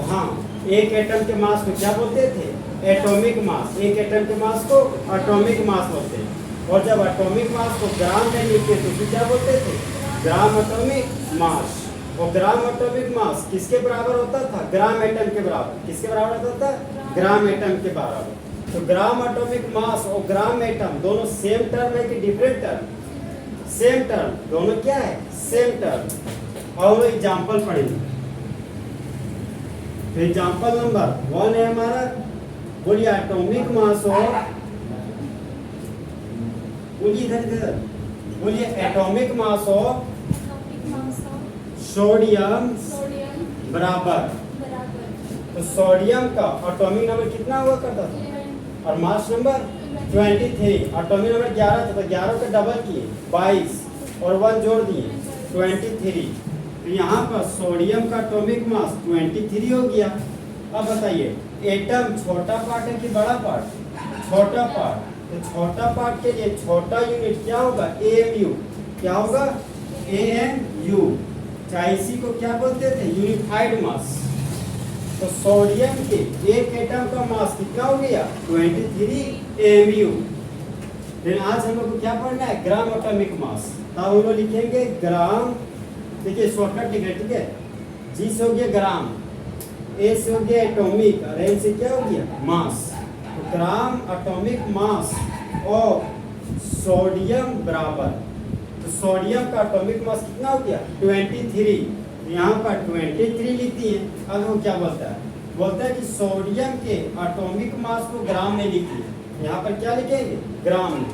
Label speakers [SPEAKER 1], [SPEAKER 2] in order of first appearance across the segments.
[SPEAKER 1] हाँ, एक एटम के मास को क्या बोलते थे? Atomic mass. एक एटम के मास को एटॉमिक मास बोलते हैं। और जब एटॉमिक मास को ग्राम में लिखते तो उसे क्या बोलते थे? Gram atomic mass. और ग्राम एटॉमिक मास किसके बराबर होता था? ग्राम एटम के बराबर। किसके बराबर होता था? ग्राम एटम के बराबर। तो ग्राम एटॉमिक मास और ग्राम एटम दोनों सेम टर्म है कि डिफरेंट टर्म? Same term. दोनों क्या है? Same term. और एग्जाम्पल पढ़ेंगे। एग्जाम्पल नंबर 1 है हमारा, बोलिए एटॉमिक मास ऑफ, बोलिए इधर बोलिए एटॉमिक मास ऑफ सोडियम बराबर। तो सोडियम का एटॉमिक नंबर कितना हुआ करता था? और मास नंबर 23। एटॉमिक नंबर 11 था, तो 11 का डबल किए 22 और 1 जोड़ दिए 23। तो यहाँ पर सोडियम का एटॉमिक मास 23 हो गया। अब बताइए एटम छोटा पार्ट है कि बड़ा पार्ट? छोटा पार्ट। तो छोटा पार्ट के लिए छोटा यूनिट क्या होगा? AMU। क्या होगा? AMU। चाहे इसी को क्या बोलते थे? यूनिफाइड मास। तो सोडियम के एक एटम का मास कितना हो गया? 23 AMU। लेकिन आज हम लोग को क्या पढ़ना है? Gram atomic mass. तब हम लोग लिखेंगे ग्राम। देखिए शॉर्टकट लिखे, ठीक है? G से हो गया ग्राम, A से हो गया एटॉमिक और M से क्या हो गया? मास। तो gram atomic mass of sodium बराबर, तो सोडियम का एटॉमिक मास कितना हो गया? 23। यहाँ पर 23 लिखती है। अब वो क्या बोलता है? बोलता है कि सोडियम के एटॉमिक मास को ग्राम में लिखिए। यहाँ पर क्या लिखेंगे? ग्राम में।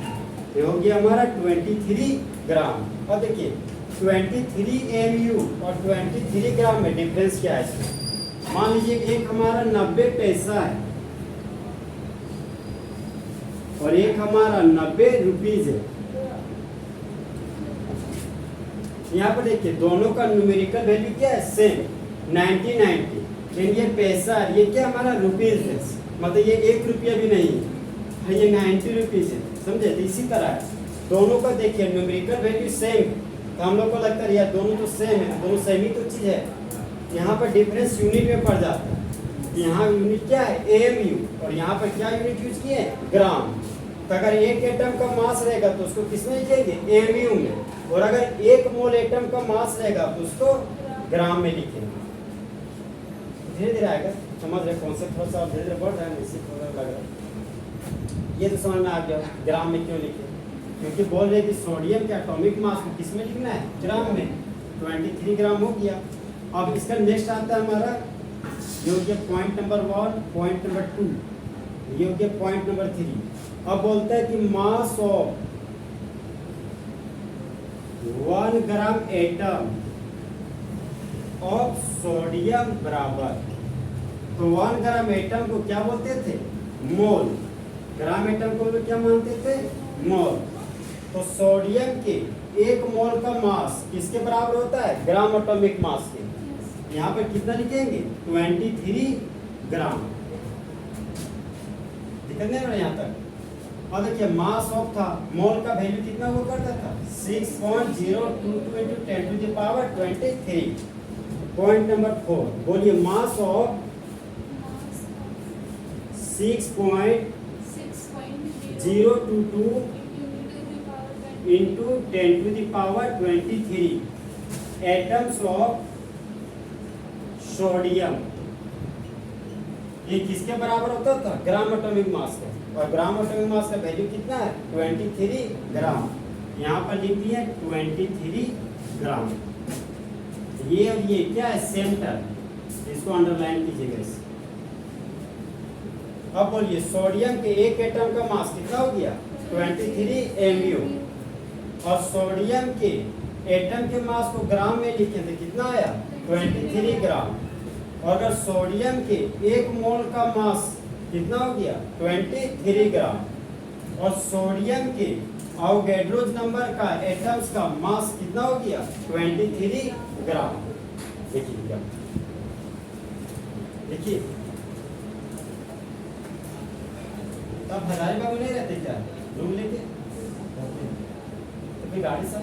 [SPEAKER 1] तो हो गया हमारा 23 ग्राम। और देखिए 23 AMU और 23 ग्राम में डिफरेंस क्या है इसमें? मान लीजिए एक हमारा 90 पैसा है और एक हमारा 90 रुपीज है। यहाँ पर देखिए दोनों का न्यूमेरिकल वैल्यू क्या है? सेम 90। लेकिन ये पैसा, ये क्या हमारा? रुपीज है। मतलब ये 1 रुपया भी नहीं है, ये 90 रुपीज है। समझे? तो इसी तरह दोनों का देखिए न्यूमेरिकल वैल्यू सेम। तो हम लोग को लगता है यार दोनों तो सेम है, दोनों सेम ही तो चीज है। यहाँ पर डिफरेंस यूनिट में पड़ जाता है। यहाँ यूनिट क्या है? AMU। और यहाँ पर क्या यूनिट यूज किए? ग्राम। तो अगर एक एटम का मास रहेगा तो उसको किसमें लिखेंगे? AMU में। और अगर 1 मोल एटम का मास रहेगा तो उसको ग्राम में लिखेंगे। धीरे धीरे आएगा, समझ रहे कॉन्सेप्ट? थोड़ा सा धीरे धीरे बढ़ रहा है, इससे थोड़ा लग रहा है। ये तो समझ में आ गया ग्राम में क्यों लिखे? क्योंकि बोल रहे कि सोडियम के एटॉमिक मास को किसमें लिखना है? ग्राम में। 23 ग्राम हो गया। अब इसका नेक्स्ट आता है हमारा, ये हो गया पॉइंट नंबर 1, पॉइंट नंबर 2, ये हो गया पॉइंट नंबर 3। अब बोलता है कि mass of 1 gram atom of sodium बराबर। तो 1 ग्राम एटम को क्या बोलते थे? मोल। ग्राम एटम को लोग क्या मानते थे? मोल। तो सोडियम के 1 मोल का मास किसके बराबर होता है? ग्राम एटॉमिक मास के। यहाँ पर कितना लिखेंगे? 23 ग्राम। दिक्कत नहीं हो रहा यहाँ तक? और देखिए मास ऑफ था, मोल का वैल्यू कितना हुआ करता था? 6.022 × 10⁻23। पॉइंट नंबर 4, बोलिए mass of 6.022 × 10⁻23 atoms of sodium. ये किसके बराबर होता था? ग्राम एटॉमिक मास का। और ग्राम एटॉमिक मास का वैल्यू कितना है? 23 ग्राम। यहाँ पर लिख दिए 23 ग्राम। ये और ये क्या है? Same term. इसको अंडरलाइन कीजिएगा इसे। अब बोलिए सोडियम के एक एटम का मास कितना हो गया? 23 AMU। और सोडियम के एटम के मास को ग्राम में लिखे थे, कितना आया? 23 ग्राम। और अगर सोडियम के 1 मोल का मास कितना हो गया? 23 ग्राम। और सोडियम के अवोगाड्रोज नंबर का एटम्स का मास कितना हो गया? 23 ग्राम। देखिए देखिए, तब हजारी बाबू नहीं रहते क्या रूम लेके? तो फिर गाड़ी से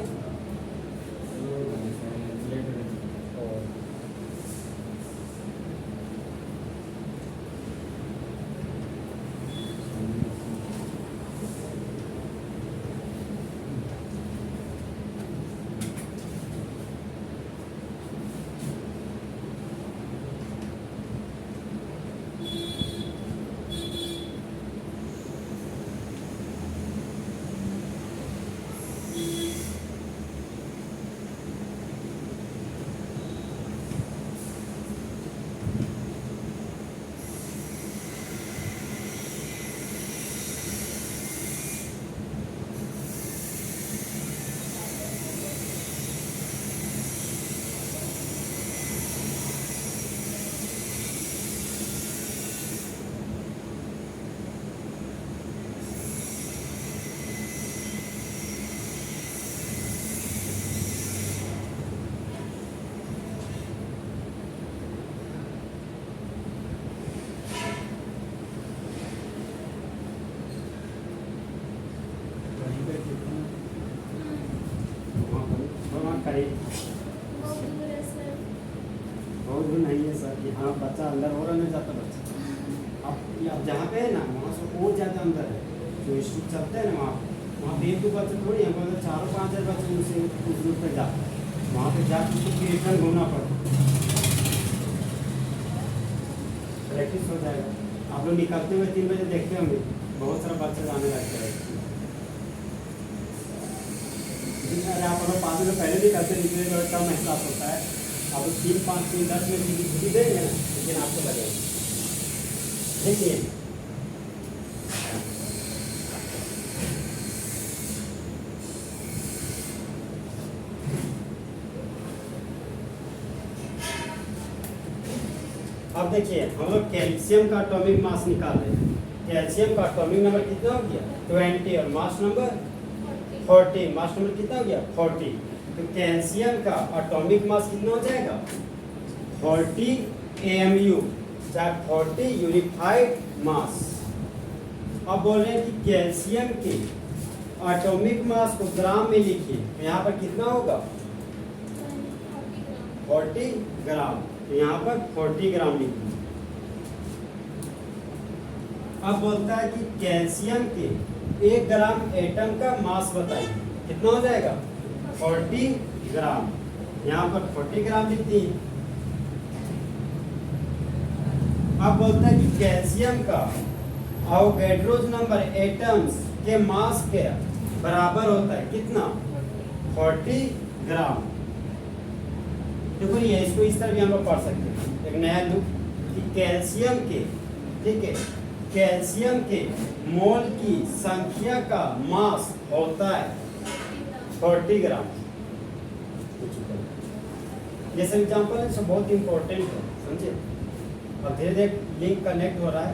[SPEAKER 1] बहुत दूर नहीं है सर, यहाँ बच्चा अंदर हो रहा नहीं जाता बच्चा। अब जहाँ पे है ना वहाँ से और ज़्यादा अंदर है, जो इंस्टीट्यूट चलते हैं ना वहाँ पे एक दो बच्चे थोड़ी है, मतलब 4-5 हज़ार बच्चे उनसे उस रूट पर जाते हैं, वहाँ पे जाकर उसको फिर रिटर्न घूमना पड़ता है। प्रैक्टिस हो जाएगा। आप लोग निकलते हुए 3 बजे देखते होंगे बहुत सारा बच्चे जाने लगते हैं। अरे आप लोग 5 मिनट पहले भी करते निकले तो कम एहसास होता है। आप 3, 5, 3, 10 मिनट की छुट्टी देंगे ना, लेकिन आपको लगेगा। देखिए अब देखिए हम लोग कैल्शियम का एटॉमिक मास निकाल रहे हैं। कैल्शियम का एटॉमिक नंबर कितना हो गया 20 और मास नंबर 40। मास नंबर कितना हो गया 40। तो कैल्शियम का एटॉमिक मास कितना हो जाएगा 40 AMU, चाहे 40 यूनिफाइड मास। अब बोल रहे हैं कि कैल्शियम के एटॉमिक मास को ग्राम में लिखिए, तो यहाँ पर कितना होगा 40 ग्राम, तो यहाँ पर 40 ग्राम लिखिए। अब बोलता है कि कैल्शियम के 1 ग्राम एटम का मास बताइए, कितना हो जाएगा 40 ग्राम, यहाँ पर 40 ग्राम लिखती है। अब बोलता है कि कैल्शियम का अवोगाड्रोस नंबर एटम्स के मास के बराबर होता है, कितना 40 ग्राम। देखो ये इसको इस तरह भी हम लोग पढ़ सकते हैं, एक नया लुक कि कैल्शियम के, ठीक है, कैल्शियम के मोल की संख्या का मास होता है 40 ग्राम। ये सब एग्जाम्पल है, सब बहुत इंपॉर्टेंट है, समझे। अब धीरे धीरे लिंक कनेक्ट हो रहा है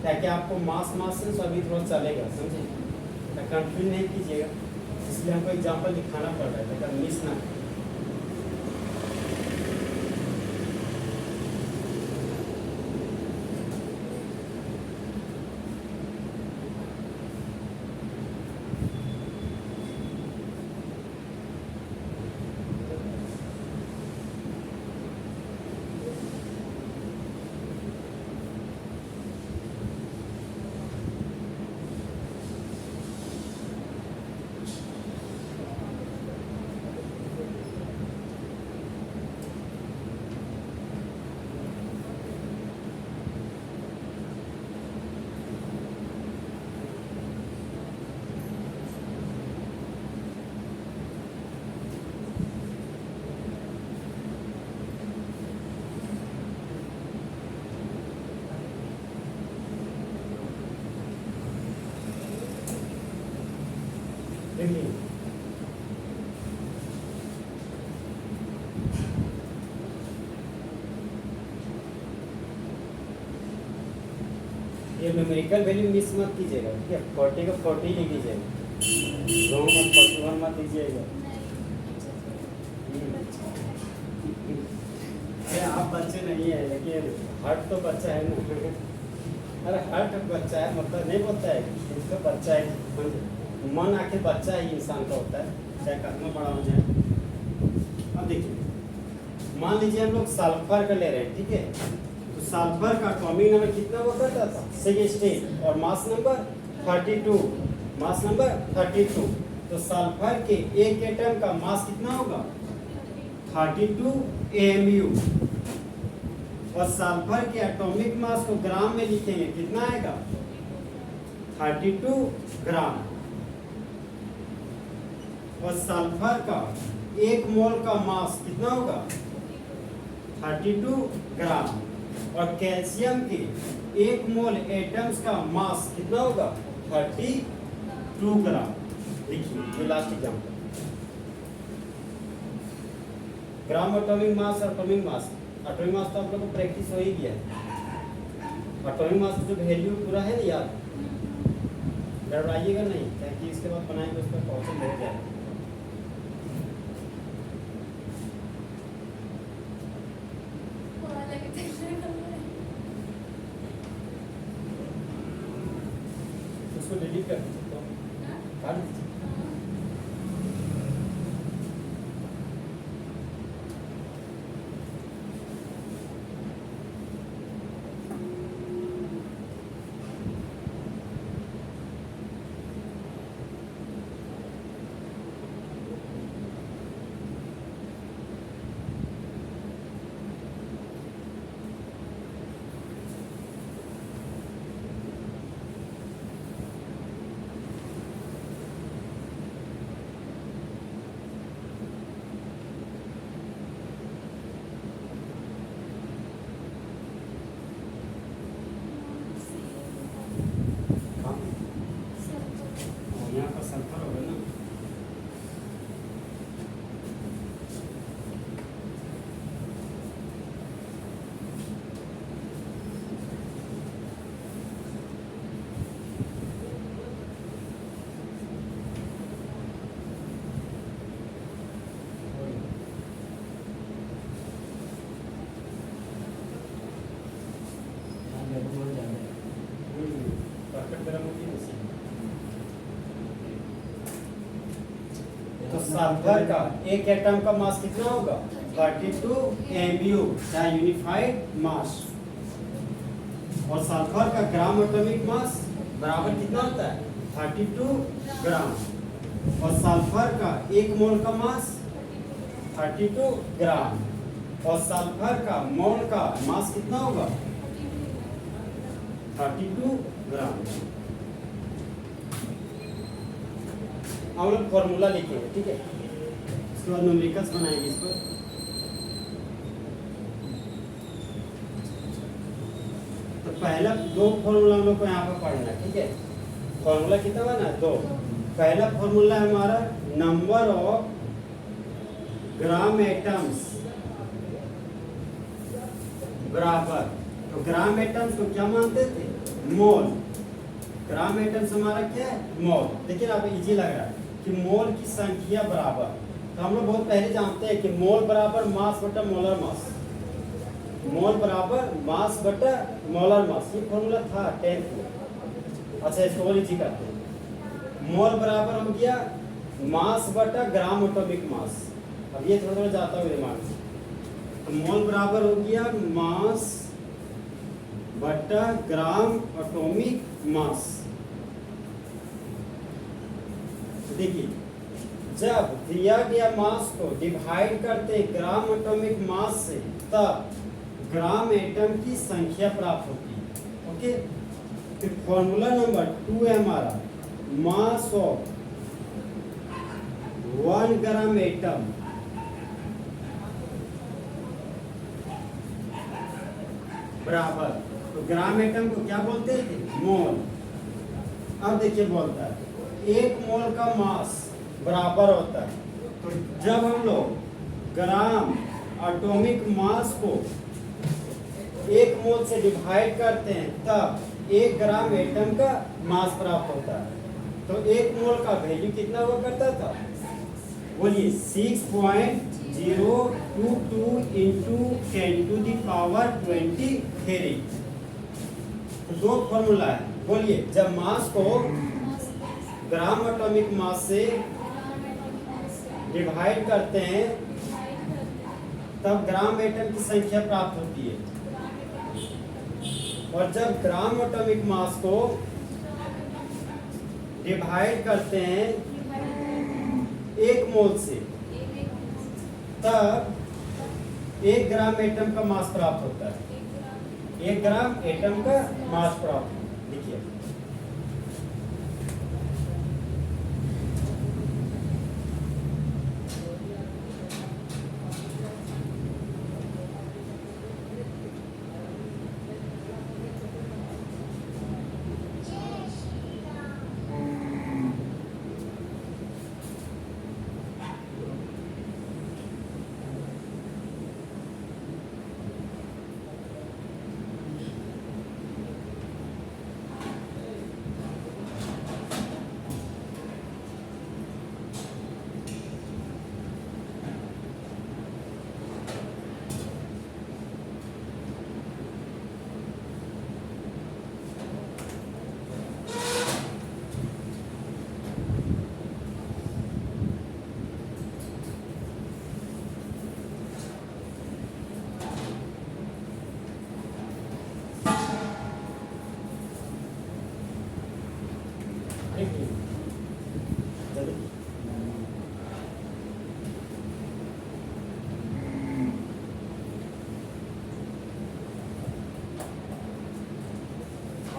[SPEAKER 1] ताकि आपको मास से सभी थोड़ा चलेगा, समझे, कंफ्यूज नहीं कीजिएगा। इसलिए हमको एग्जाम्पल दिखाना पड़ रहा है ताकि मिस ना करें। ये न्यूमेरिकल वैल्यू मिस मत कीजिएगा, ठीक है। 40 का 40 लिख दीजिएगा, रॉन्ग मत 41 मत दीजिएगा। अरे आप बच्चे नहीं है, लेकिन हर्ट तो बच्चा है ना। अरे हर्ट बच्चा है मतलब नहीं बोलता है इसका बच्चा है, मन आखिर बच्चा ही इंसान का होता है, चाहे कितना बड़ा हो जाए। अब देखिए मान लीजिए हम लोग सल्फर का ले रहे हैं, ठीक है। तो सल्फर का एटॉमिक नंबर कितना हुआ करता था 16 और मास नंबर 32, मास नंबर 32। तो सल्फर के एक एटम का मास कितना होगा 32 AMU। और सल्फर के एटॉमिक मास को ग्राम में लिखेंगे, कितना आएगा? 32 ग्राम। और सल्फर का 1 मोल का मास कितना होगा? 32 ग्राम। और कैल्शियम के 1 मोल एटम्स का मास कितना होगा? 32 ग्राम। देखिए ये last example, gram atomic mass और एटॉमिक मास। एटॉमिक मास तो आप लोगों को प्रैक्टिस हो ही गया है। एटॉमिक मास का जो वैल्यू पूरा है ना याद, डराइएगा नहीं, ताकि इसके बाद बनाएंगे उस पर क्वेश्चन हो जाए। उसको डिलीट कर दीजिए, काट दीजिए। यहाँ पर सल्फर होगा ना, परफेक्ट गर्म होती है उसी। तो सल्फर का एक एटम का मास कितना होगा? 32 MU या यूनिफाइड मास। और सल्फर का ग्राम एटॉमिक मास बराबर कितना होता है? 32 ग्राम। और सल्फर का 1 मोल का मास 32 ग्राम। और सल्फर का मोल का मास कितना होगा? 32 ग्राम। हम लोग फॉर्मूला लिखेंगे, ठीक है? उसके बाद न्यूमेरिकल्स बनाएंगे इस पर। तो पहला 2 फॉर्मूला हम लोग को यहाँ पर पढ़ना है, ठीक है? फॉर्मूला कितना बना? 2। पहला फॉर्मूला है हमारा नंबर ऑफ ग्राम एटम्स बराबर, तो ग्राम एटम्स को क्या मानते थे? मोल। ग्राम एटम्स हमारा क्या है? मोल। देखिए आप इजी लग रहा है कि मोल की संख्या बराबर, तो हम लोग बहुत पहले जानते हैं कि मोल बराबर मास बटा मोलर मास। मोल बराबर मास बटा मोलर मास, ये फॉर्मूला था 10th में। अच्छा इसको और इजी करते हैं। मोल बराबर हो गया मास बटा ग्राम एटॉमिक मास। अब ये थोड़ा थोड़ा जाता हुआ दिमाग से, तो मोल बराबर हो गया मास बटा ग्राम एटॉमिक मास। देखिए जब दिया गया मास को डिवाइड करते हैं ग्राम एटॉमिक मास से, तब ग्राम एटम की संख्या प्राप्त होती है। ओके, तो फॉर्मूला नंबर 2 है हमारा मास ऑफ 1 ग्राम एटम बराबर, तो ग्राम एटम को क्या बोलते थे? मोल। अब देखिए बोलता है 1 मोल का मास बराबर होता है, तो जब हम लोग ग्राम एटॉमिक मास को 1 मोल से डिवाइड करते हैं, तब 1 ग्राम एटम का मास प्राप्त होता है। तो 1 मोल का वैल्यू कितना हुआ करता था? बोलिए 6.022 into 10 to the power 23। तो 2 फॉर्मूला है, बोलिए जब मास को ग्राम एटॉमिक मास से डिवाइड करते हैं तब ग्राम एटम की संख्या प्राप्त होती है, और जब ग्राम एटॉमिक मास को डिवाइड करते हैं 1 मोल से, तब 1 ग्राम एटम का मास प्राप्त होता है। 1 ग्राम एटम का मास प्राप्त, लिखिए।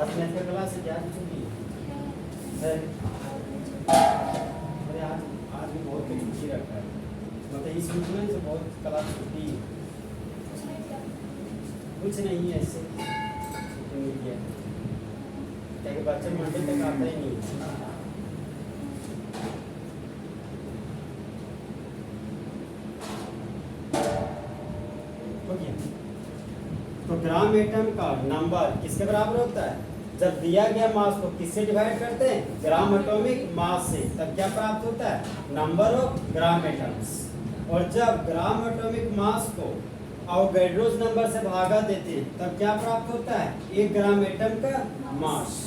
[SPEAKER 1] आज मैथ का क्लास है, क्या छुट्टी है? अरे आज भी बहुत छुट्टी रखा है, मतलब इस वीक में से बहुत क्लास छुट्टी है। कुछ नहीं है ऐसे छुट्टी मिल गया, क्या कि बच्चा मंडे तक आता ही नहीं है। तो ग्राम एटम का नंबर किसके बराबर होता है? जब दिया गया मास को किससे डिवाइड करते हैं? ग्राम एटॉमिक मास से, तब क्या प्राप्त होता है? Number of gram atoms. और जब ग्राम एटॉमिक मास को अवोगाड्रोस नंबर से भागा देते हैं, तब क्या प्राप्त होता है? 1 ग्राम एटम का मास।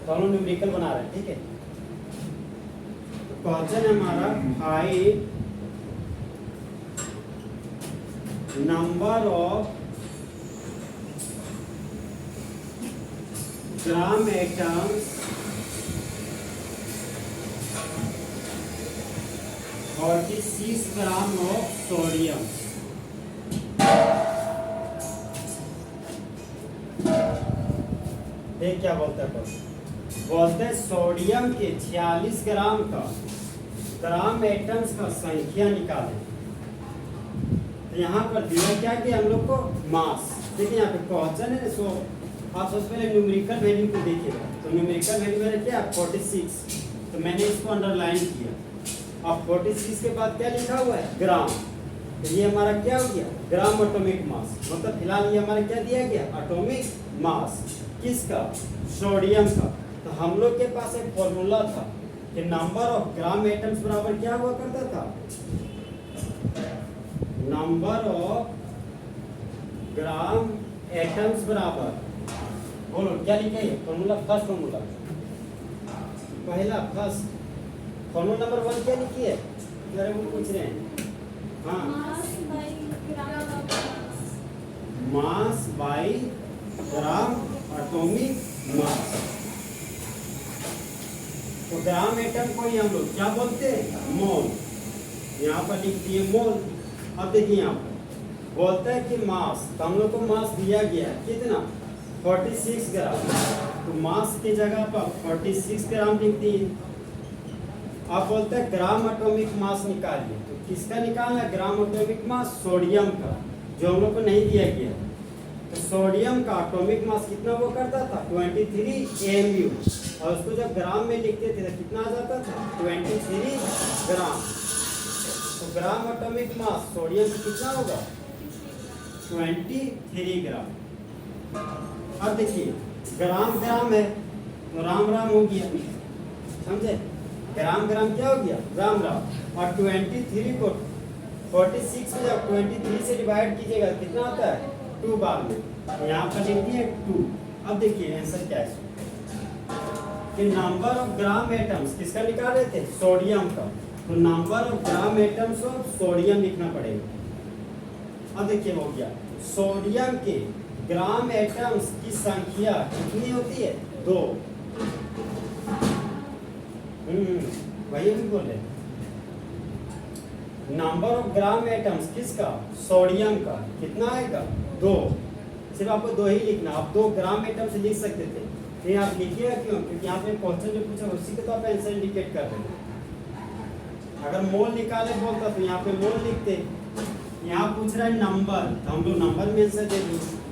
[SPEAKER 1] तो हम न्यूमेरिकल बना रहे हैं, ठीक है। क्वेश्चन हमारा find number of gram atoms और 46 ग्राम ऑफ सोडियम। देख क्या बोलता है, बोलते हैं सोडियम के 46 ग्राम का ग्राम एटम्स का संख्या निकालें। तो यहाँ पर दिया क्या कि हम लोग को मास, देखिए यहाँ पे क्वेश्चन है, सो आप सबसे पहले न्यूमेरिकल वैल्यू को देखिएगा। तो न्यूमेरिकल वैल्यू मैंने क्या 46, तो मैंने इसको अंडरलाइन किया। अब 46 के बाद क्या लिखा हुआ है? ग्राम। तो ये हमारा क्या हो गया? Gram atomic mass. मतलब फिलहाल ये हमारा क्या दिया गया? Atomic mass. किसका? सोडियम का। तो हम लोग के पास एक फॉर्मूला था कि नंबर ऑफ ग्राम एटम्स बराबर क्या हुआ करता था? नंबर ऑफ ग्राम एटम्स बराबर, बोलो क्या लिखे है फॉर्मूला? फर्स्ट फॉर्मूला, पहला फर्स्ट फॉर्मूला नंबर 1 क्या लिखी है? अरे वो पूछ रहे हैं। हाँ, mass by gram atomic mass. तो ग्राम एटम को ही हम लोग क्या बोलते हैं? मोल। यहाँ पर लिख दिए मोल। अब देखिए यहाँ पर बोलता है कि मास, तो हम लोग को मास दिया गया है कितना? 46 ग्राम। तो मास की जगह पर 46 ग्राम लिख दिए। अब बोलता है ग्राम एटॉमिक मास निकालिए। तो किसका निकालना है ग्राम एटॉमिक मास? सोडियम का, जो हम लोग को नहीं दिया गया। तो सोडियम का एटॉमिक मास कितना वो करता था? 23 AMU। और उसको जब ग्राम में लिखते थे तो कितना आ जाता था? 23 ग्राम। तो ग्राम एटॉमिक मास सोडियम का कितना होगा? 23 ग्राम। अब देखिए ग्राम ग्राम है तो राम राम हो गया, समझे? ग्राम ग्राम क्या हो गया? राम राम। और 23 को 46 में जब 23 से डिवाइड कीजिएगा कितना आता है? 2 बाद में। यहाँ पर लिख दिए 2। अब देखिए आंसर क्या है कि नंबर ऑफ ग्राम एटम्स किसका निकाल रहे थे? सोडियम का। तो number of gram atoms of sodium लिखना पड़ेगा। अब देखिए हो गया, सोडियम के ग्राम एटम्स की संख्या कितनी होती है? 2। वही हम बोल रहे। नंबर ऑफ ग्राम एटम्स किसका? सोडियम का। कितना आएगा? 2। सिर्फ आपको 2 ही लिखना। आप 2 ग्राम एटम्स लिख सकते थे, लेकिन आप लिखिएगा क्यों? क्योंकि यहाँ पे क्वेश्चन जो पूछा उसी के तो आप आंसर इंडिकेट कर देंगे। अगर मोल निकाले बोलता तो यहाँ पे मोल लिखते। यहाँ पूछ रहा है नंबर, तो हम लोग नंबर में आंसर दे देंगे।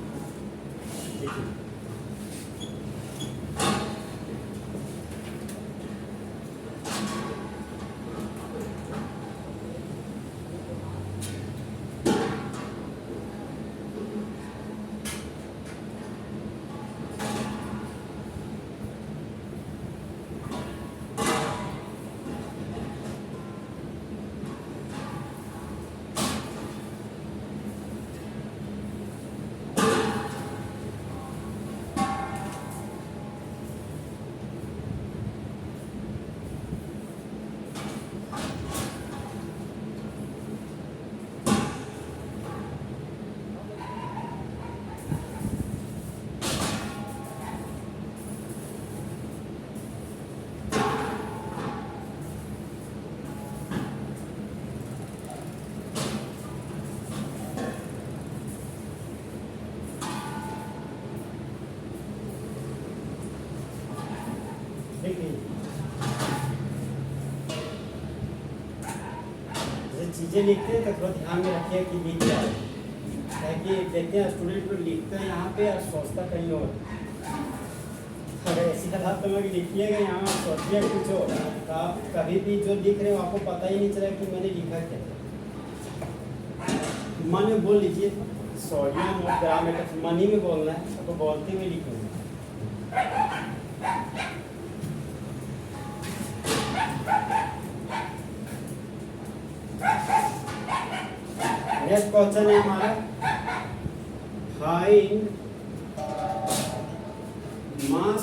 [SPEAKER 1] देखिए चीज़ें लिखते हैं तो थोड़ा ध्यान में रखिए कि लिख क्या है, ताकि देखते हैं स्टूडेंट लोग लिखते हैं यहाँ पे और सोचता कहीं और। अगर ऐसी हालात तो लोग लिखिएगा यहाँ सोचिए कुछ और, तो आप कभी भी जो लिख रहे हो आपको पता ही नहीं चला कि मैंने लिखा क्या। मन में बोल लीजिए सोडियम और ग्राम एटम्स, मन ही में बोलना है, तो बोलते हुए लिखूंगा। नेक्स्ट क्वेश्चन है हमारा find mass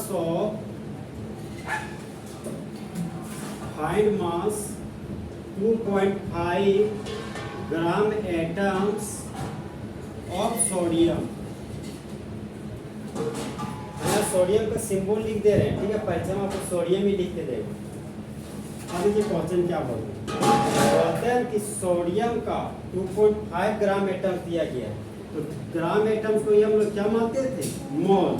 [SPEAKER 1] 2.5 gram atoms of sodium. Sodium का सिंबल लिख दे रहे हैं, ठीक है। पहले हम आपको सोडियम ही लिख के देंगे। अब ये क्वेश्चन क्या बोलते हैं कि सोडियम का 2.5 ग्राम एटम दिया गया है, तो ग्राम एटम्स को ये हम लोग क्या मानते थे? मोल।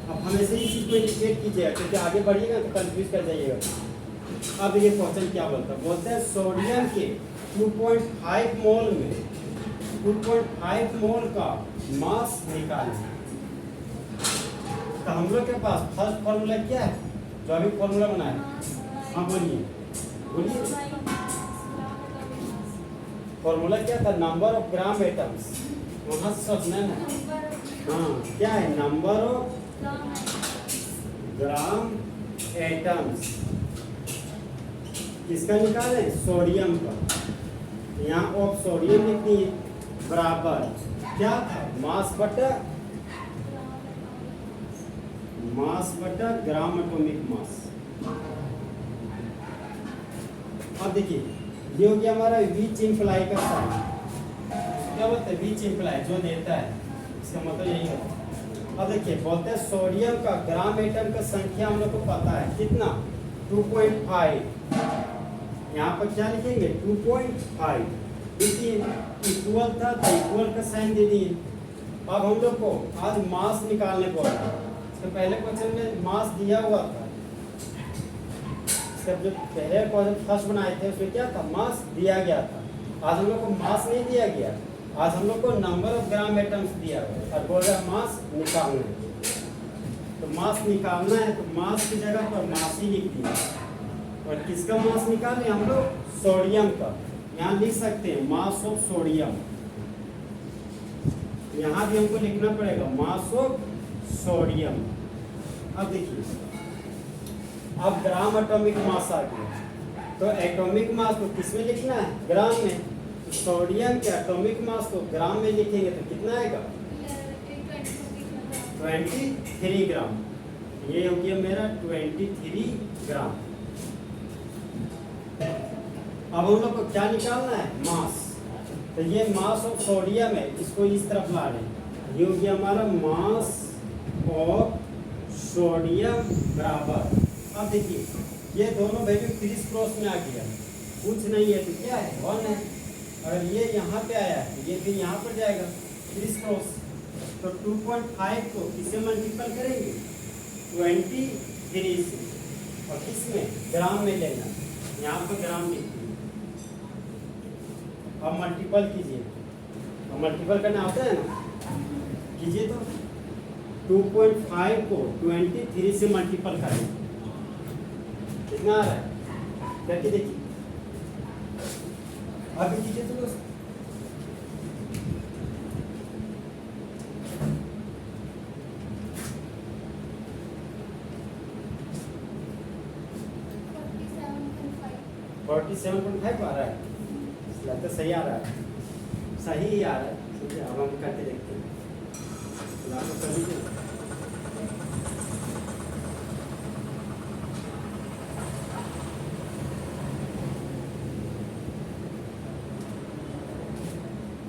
[SPEAKER 1] अब हमेशा इस चीज को इंडिकेट कीजिएगा, क्योंकि आगे बढ़िएगा तो कंफ्यूज कर जाइएगा। अब ये क्वेश्चन क्या बोलते हैं सोडियम के 2.5 मोल में 2.5 मोल का मास निकालें। तो हम लोग के पास फर्स्ट फॉर्मूला क्या है? जो अभी फॉर्मूला बनाया, हाँ बोलिए फॉर्मूला क्या था? Number of gram atoms. वहाँ से सोचना है। हाँ क्या है? नंबर ऑफ ग्राम एटम्स किसका निकालें? सोडियम का। यहाँ ऑफ सोडियम लिखनी है बराबर क्या था? मास बटा ग्राम एटॉमिक मास। अब देखिए ये हो गया हमारा विच इम्प्लाई का साइन। क्या बोलते हैं? विच इम्प्लाई, जो देता है, इसका मतलब यही होता है। अब देखिए बोलते हैं सोडियम का ग्राम एटम का संख्या हम लोग को पता है कितना? 2.5। यहाँ पर क्या लिखेंगे? 2.5। देखिए इक्वल था तो इक्वल का साइन दे दिए। अब हम लोग को आज मास निकालने को है। इसके पहले क्वेश्चन में मास दिया हुआ था, जो पहले क्वेश्चन फर्स्ट बनाए थे उसमें क्या था? मास दिया गया था। आज हम लोग को मास नहीं दिया गया, आज हम लोग को नंबर ऑफ ग्राम एटम्स दिया हुआ है और बोल रहा है मास निकालना है। तो मास निकालना है तो मास की जगह पर मास ही लिख दिया। और किसका मास निकालें हम लोग? सोडियम का। यहाँ लिख सकते हैं मास ऑफ सोडियम। यहाँ भी हमको लिखना पड़ेगा मास ऑफ सोडियम। अब देखिए अब ग्राम एटॉमिक मास आ गया, तो एटॉमिक मास को किस में लिखना है? ग्राम में। तो सोडियम के एटॉमिक मास को ग्राम में लिखेंगे तो कितना आएगा? 23 ग्राम। ये हो गया मेरा 23 ग्राम। अब हम लोग को क्या निकालना है? मास। तो ये मास ऑफ सोडियम है, इसको इस तरफ ला रहे हैं। ये हो गया हमारा मास ऑफ सोडियम बराबर। अब देखिए ये दोनों वैल्यू क्रिस क्रॉस में आ गया, कुछ नहीं है तो क्या है 1 है। अगर ये यहाँ पे आया है ये फिर यहाँ पर जाएगा क्रिस क्रॉस। तो 2.5 को किससे मल्टीपल करेंगे 23 से, और किसमें ग्राम में लेना, यहाँ पर ग्राम लिखिए। अब मल्टीपल कीजिए, अब मल्टीपल करना आता है ना, कीजिए तो 2.5 को 23 से मल्टीपल करें, कितना आ रहा है करके देखिए। अभी कीजिए तो दोस्त, फोर्टी 47.5 आ रहा है, लगता है सही आ रहा है, सही ही आ रहा है। ठीक है, अब हम करके देखते हैं। आपको कर लीजिए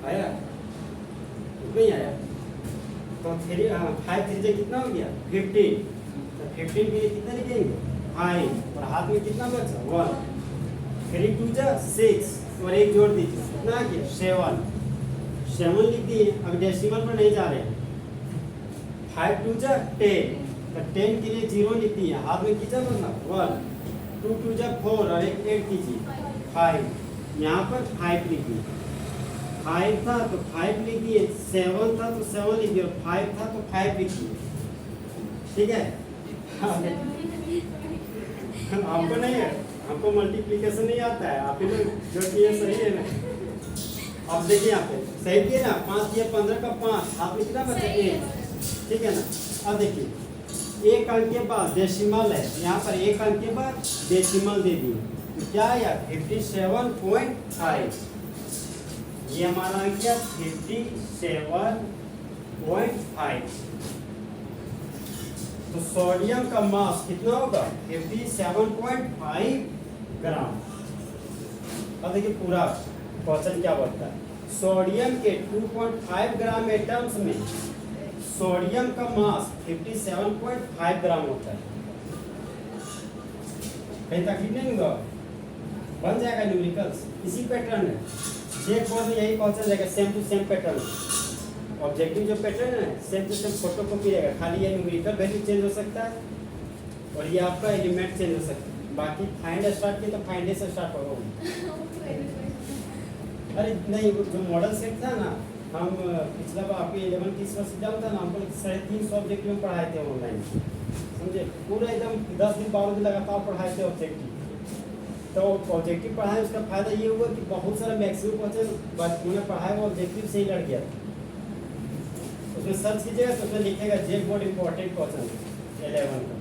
[SPEAKER 1] आया, नहीं आया तो 5 3 कितना हो गया 15। तो 15 के लिए कितना लिखेंगे 5, और हाथ में कितना बचा 1, 3 2 जा 6, और एक जोड़ दीजिए कितना आ गया 7 लिख दिए। अब डेसिमल पर नहीं जा रहे हैं, 5 2 जा 10, तो 10 के लिए 0 लिख दिए, हाथ में खींचा मतलब 1, 2 2 जा 4, और एक ऐड कीजिए 5, यहाँ पर 5 लिख दिए, 5 था तो 5 लिख दिए, 7 था तो 7 लिख दिए, 5 था तो 5 लिख दिए। ठीक है, आपको नहीं है, हमको मल्टीप्लिकेशन नहीं आता है, आप जो किए सही है ना। अब देखिए यहाँ पे सही किए ना, 5 दिए 15 का 5, आप में कितना बचा 1, ठीक है ना। अब देखिए एक अंक के बाद डेसिमल है, यहाँ पर एक अंक के बाद डेसिमल दे दिए, तो क्या आया 57.5, ये हमारा अंक क्या 57.5। तो सोडियम का मास कितना होगा 57.5 ग्राम। अब देखिए पूरा क्वेश्चन क्या बोलता है, सोडियम के 2.5 ग्राम एटम्स में सोडियम का मास 57.5 ग्राम होता है। कहीं तकलीफ नहीं होगा, बन जाएगा न्यूमेरिकल्स, इसी पैटर्न है, चेक बोर्ड में यही क्वेश्चन रहेगा, same to same pattern. Objective जो पैटर्न है same to same photocopy रहेगा, खाली ये न्यूमेरिकल वैल्यू चेंज हो सकता है और ये आपका एलिमेंट चेंज हो सकता है। बाकी फाइंड स्टार्ट किया तो फाइंड से स्टार्ट होगा। अरे नहीं, वो जो मॉडल सेट था ना, हम पिछला बार आपके 11 की वर्ष एग्जाम था ना, हमको 350 ऑब्जेक्टिव में पढ़ाए थे ऑनलाइन, समझे, पूरा एकदम 10 दिन 12 दिन लगातार पढ़ाए थे ऑब्जेक्टिव। तो ऑब्जेक्टिव पढ़ाए उसका फायदा ये हुआ कि बहुत सारा मैक्सिमम क्वेश्चन उन्हें पढ़ाया वो ऑब्जेक्टिव से ही लड़ गया। उसमें सर्च कीजिएगा तो उसमें लिखेगा जेक बोर्ड इम्पोर्टेंट क्वेश्चन 11 का।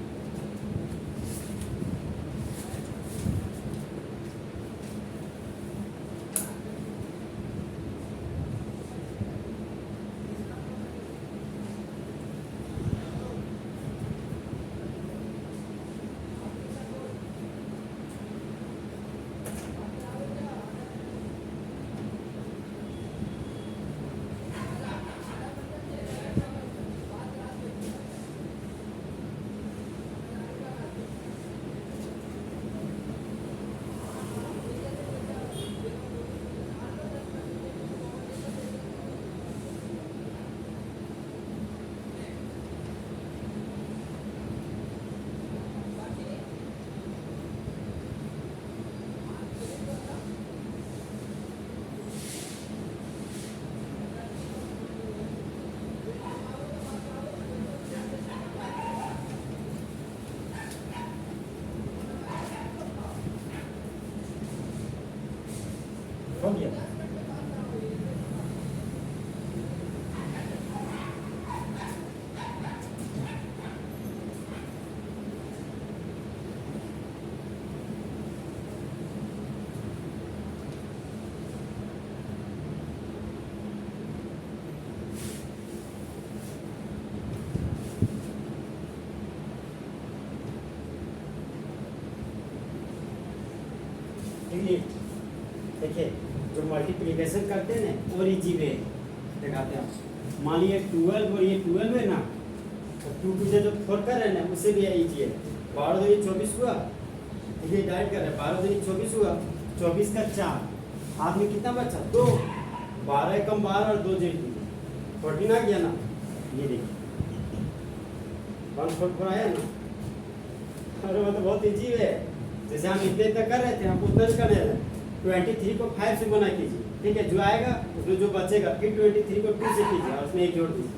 [SPEAKER 1] हो गया। देखिए जो मल्टीप्लिकेशन करते हैं ना और इजी वे दिखाते हैं। मान लीजिए 12 और ये 12 है ना, तो 2 2 से जो 4 कर रहे हैं ना उससे भी इजी है। 12 2 ये 24 हुआ, ये डाइट कर रहे हैं, 12 दूनी 24 हुआ, 24 का 4, हाथ में कितना बचा 2, 12 कम 12 और 2 जेड 14 आ गया ना। ये देखिए 144 आया ना। अरे वो तो बहुत इजी है, जैसे हम इतने इतना कर रहे थे हम उतना ही कर रहे थे। 23 को 5 से गुना कीजिए, ठीक है, जो आएगा उसमें जो बचेगा फिर 23 को 2 से कीजिए और उसमें 1 जोड़ दीजिए।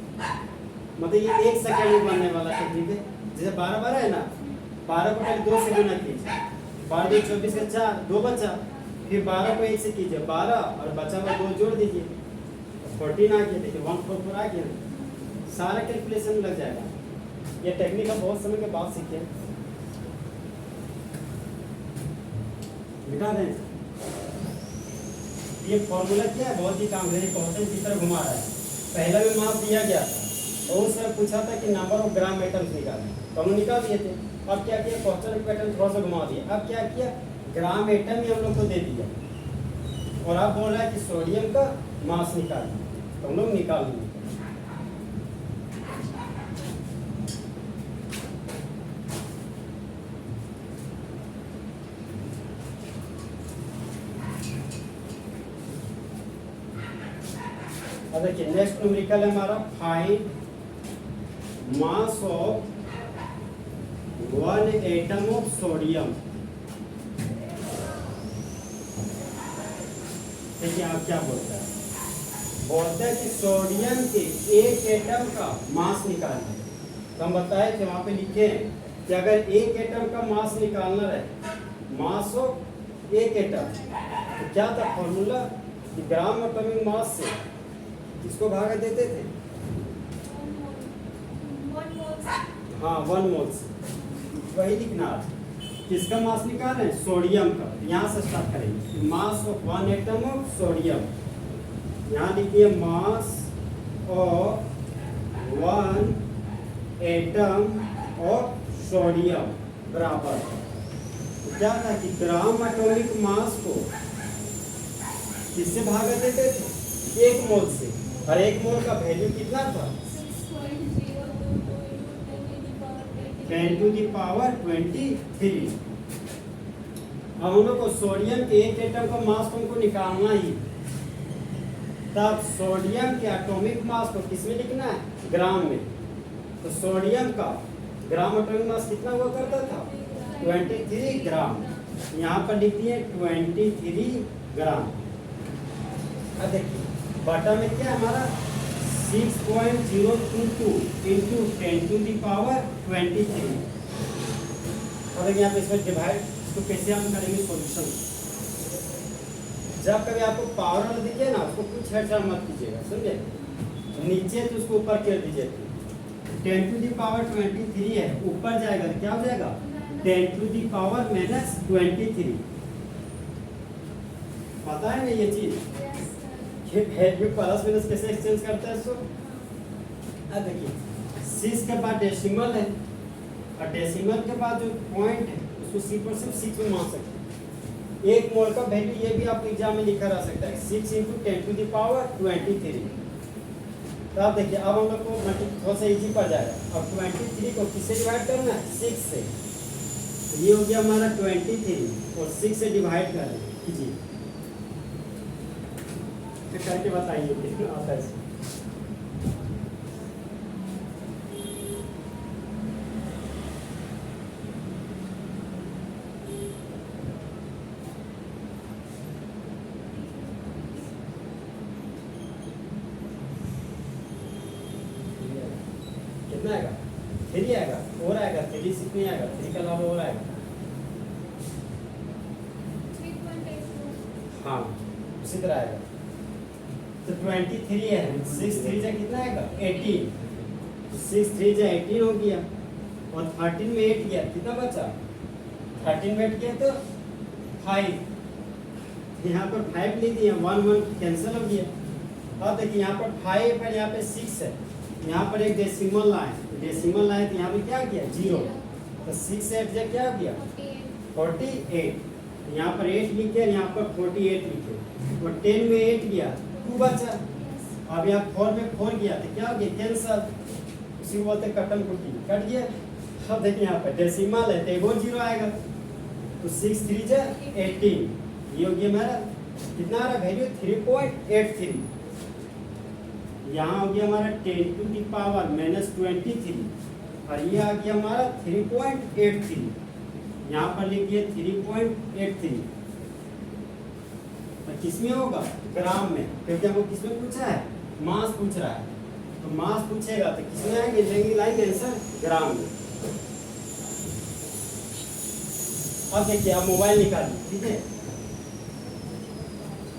[SPEAKER 1] मतलब ये 1 सेकंड में बनने वाला टेक्निक है। जैसे 12 12 है ना, 12 को पहले 2 से गुना कीजिए, 12 2 24 का 4, 2 बचा, फिर 12 को 1 से कीजिए 12 और बचा हुआ 2 जोड़ दीजिए, 14 आ गया। देखिए 144 आ गया, सारा कैलकुलेशन लग जाएगा। ये टेक्निक हम बहुत समय के बाद सीखे, दिखा दें। ये फॉर्मूला क्या है, बहुत ही काम है, क्वेश्चन की तरह घुमा रहा है। पहला भी माप दिया गया था और उसने पूछा था कि नंबर ऑफ ग्राम एटम्स निकालें, तो हम निकाल दिए थे। अब क्या किया, क्वेश्चन पैटर्न थोड़ा सा घुमा दिया। अब क्या किया, ग्राम एटम ही हम लोग को दे दिया और आप बोल रहा है कि सोडियम का मास निकालिए, तो हम लोग निकाल दिए। अब देखिए नेक्स्ट न्यूमेरिकल है हमारा, find mass of 1 atom of sodium. देखिए आप क्या बोलता है, बोलता है कि सोडियम के 1 एटम का मास निकालना है। तो हम बताए थे वहां पे लिखे हैं कि अगर 1 एटम का मास निकालना है, मास ऑफ 1 एटम, तो क्या था फॉर्मूला, ग्राम एटॉमिक मास से इसको भागा देते थे, हाँ 1 मोल से, वही लिखना है। किसका मास निकाल रहे हैं, सोडियम का। यहाँ से स्टार्ट करेंगे, mass of 1 atom of sodium. यहाँ लिखिए mass of 1 atom of sodium बराबर, क्या था कि ग्राम एटॉमिक मास को किससे भागा देते थे, 1 मोल से, और 1 मोल का वैल्यू कितना था, 10 to the power 23। अब हम लोग को सोडियम के 1 एटम का मास तुमको निकालना ही, तब सोडियम के एटॉमिक मास को किसमें लिखना है, ग्राम में। तो सोडियम का ग्राम एटॉमिक मास कितना हुआ करता था, 23 ग्राम। यहाँ पर लिख दिए 23 ग्राम। अब देखिए बटा में क्या है हमारा, 6.022 इंटू 10 to the power 23। और यहाँ पे इसमें डिवाइड, इसको कैसे हम करेंगे सॉल्यूशन। जब कभी आपको पावर वाला दिखे ना, उसको कुछ छेड़छाड़ मत कीजिएगा, समझे, नीचे तो उसको ऊपर कर दीजिए। 10 to the power 23 है, ऊपर जाएगा क्या हो जाएगा, 10 to the power -23। पता है ना ये चीज, ये वैल्यू प्लस माइनस कैसे एक्सचेंज करता है इसको। अब देखिए 6 के बाद डेसिमल है, और डेसिमल के बाद जो पॉइंट है उसको सी पर सिर्फ 6 में मान सकते हैं। 1 मोल का वैल्यू ये भी आपको एग्जाम में लिखा रह सकता है, 6 इंटू 10 to the power 23। तो आप देखिए अब हम लोग को थोड़ा सा इजी पड़ जाएगा। अब 23 को किससे डिवाइड करना है, 6 से। तो ये हो गया हमारा 23 और 6 से डिवाइड कर रहे हैं, कीजिए करके बताइए कितना आता है। कितना आएगा, 3 आएगा, और आएगा 3 6 नहीं आएगा, 3 के अलावा और आएगा, हाँ उसी तरह आएगा। तो 23 है, 6 3 जा कितना आएगा, 18। तो 6 3 जा 18 हो गया, और 13 में 8 गया, कितना बचा, 13 में 8 गया तो 5। यहाँ पर 5 ले दिया, 1 1 कैंसिल हो गया। अब देखिए यहाँ पर 5 है, यहाँ पे 6 है, यहाँ पर एक डेसिमल लाए, डेसिमल लाए तो यहाँ पे क्या किया, 0। तो 6 से 8 जा क्या हो गया, 48। यहाँ पर 8 लिखे, यहाँ पर 48 लिखे, और 10 में 8 गया, 2 बचा। अब यहाँ 4 में 4 गया तो क्या हो गया, कैंसल। उसी को बोलते कटम कुटी, कट गया। अब देखिए यहाँ पर डेसिमल है तो 1 0 आएगा, तो 6 3 जा 18, ये हो गया हमारा कितना आ रहा वैल्यू 3.83। यहाँ हो गया हमारा 10 टू द पावर -23 और ये आ गया हमारा 3.83। यहाँ पर लिखिए 3.83 और किसमें होगा ग्राम में, क्योंकि हमको किसमें पूछा है मास पूछ रहा है, तो मास पूछेगा तो किसमें आएंगे लेंगे लाएंगे आंसर ग्राम में। अब देखिए आप मोबाइल निकालिए, ठीक है,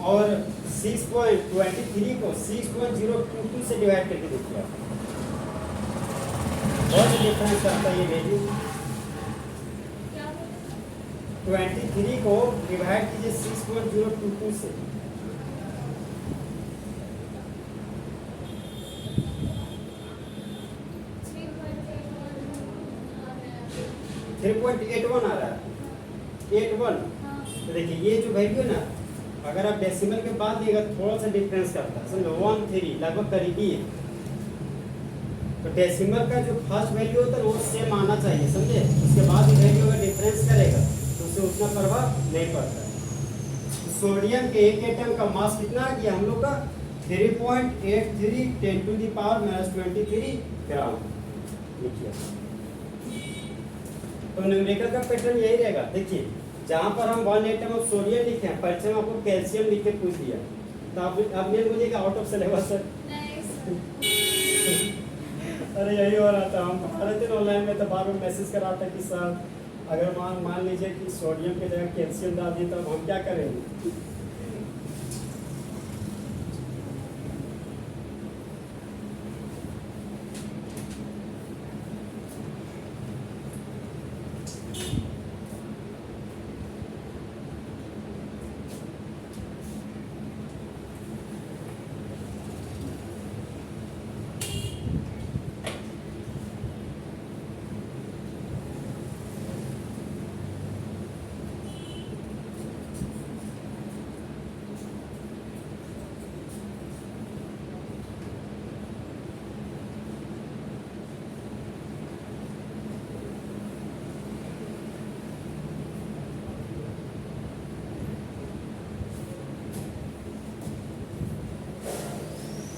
[SPEAKER 1] और 6.23 को 6.022 से डिवाइड करके देखिए आप, बहुत डिफरेंस करता है ये वैल्यू। 23 को डिवाइड कीजिए 6.022 से, थ्री 3.81 आ रहा है 81। तो देखिए ये जो वैल्यू है ना, अगर आप डेसिमल के बाद देगा थोड़ा सा डिफरेंस करता है, समझो 1 3 लगभग करीबी है। तो डेसिमल का जो फर्स्ट वैल्यू होता है वो सेम आना चाहिए, समझे, उसके बाद वैल्यू अगर डिफरेंस करेगा तो उससे उतना प्रभाव नहीं पड़ता है। तो सोडियम के एक एटम का मास कितना आ गया हम लोग का 3.83 10 टू द पावर -23 ग्राम। लिखिए तो न्यूमेरिकल का पैटर्न यही रहेगा। देखिए जहाँ पर हम 1 एटम ऑफ सोडियम लिखे हैं, परीक्षा में आपको कैल्शियम लिख के पूछ दिया, तो आप ये बोलिएगा आउट ऑफ सिलेबस सर। अरे यही हो रहा था, हम पढ़ा रहे थे ऑनलाइन में, तो बार बार मैसेज कर रहा था कि सर अगर मान लीजिए कि सोडियम की जगह कैल्शियम डाल दिए तो हम क्या करेंगे।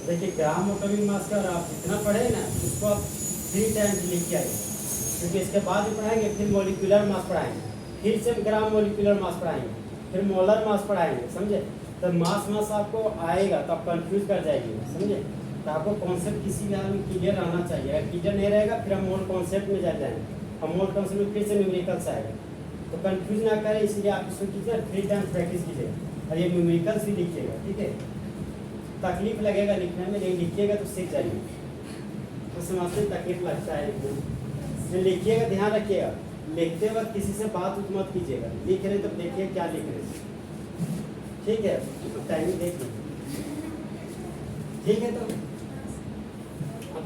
[SPEAKER 1] देखिए ग्राम एटॉमिक मास का आप जितना पढ़े ना उसको आप 3 टाइम्स लिख के आइए, क्योंकि इसके बाद भी पढ़ाएंगे, फिर मॉलिक्यूलर मास पढ़ाएंगे, फिर से ग्राम मॉलिक्यूलर मास पढ़ाएंगे, फिर मोलर मास पढ़ाएंगे, समझे। तो मास आपको आएगा तो आप कंफ्यूज कर जाएंगे, समझे। तो आपको कॉन्सेप्ट किसी भी हाल में क्लियर रहना चाहिए, अगर क्लियर नहीं रहेगा फिर हम मोल कॉन्सेप्ट में जाएंगे, हम मोल कॉन्सेप्ट में फिर से न्यूमेरिकल्स आएगा, तो कंफ्यूज ना करें, इसलिए आप इसको कीजिए 3 टाइम्स प्रैक्टिस कीजिएगा और ये न्यूमेरिकल्स भी लिखिएगा, ठीक है। तकलीफ लगेगा लिखने में, लेकिन लिखिएगा तो सीख जाइए, तो समझते तकलीफ लगता है लिखने में। लिखिएगा, ध्यान रखिएगा, लिखते वक्त किसी से बात मत कीजिएगा, लिख रहे तब देखिए क्या लिख रहे, ठीक है, टाइमिंग देख लीजिए, ठीक है। तो अब